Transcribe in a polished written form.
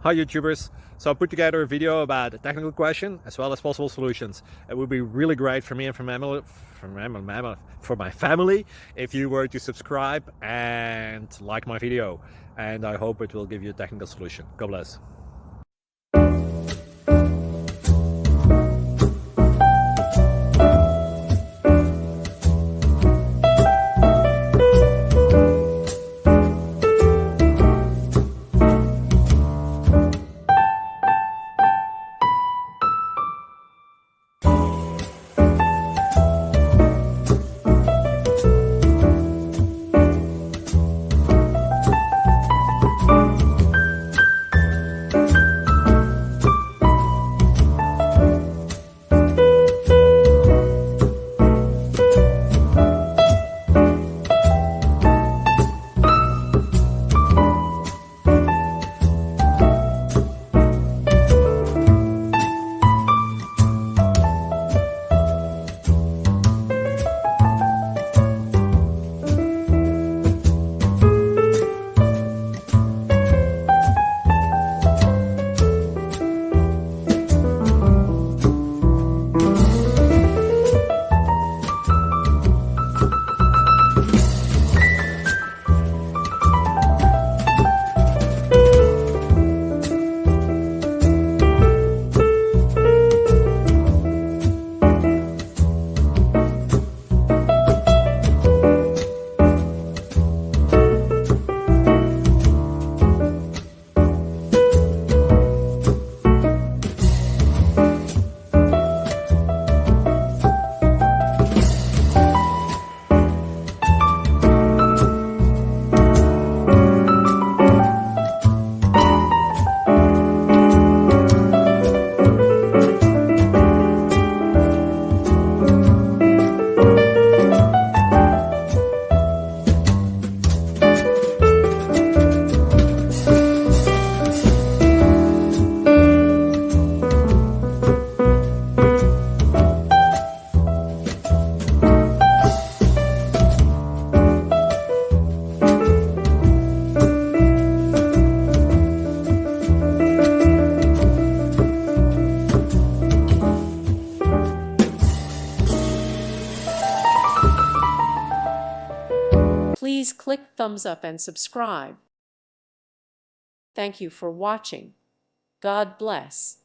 Hi YouTubers. So I put together a video about a technical question as well as possible solutions. It would be really great for me and for my family if you were to subscribe and like my video. And I hope it will give you a technical solution. God bless. Please click thumbs up and subscribe. Thank you for watching. God bless.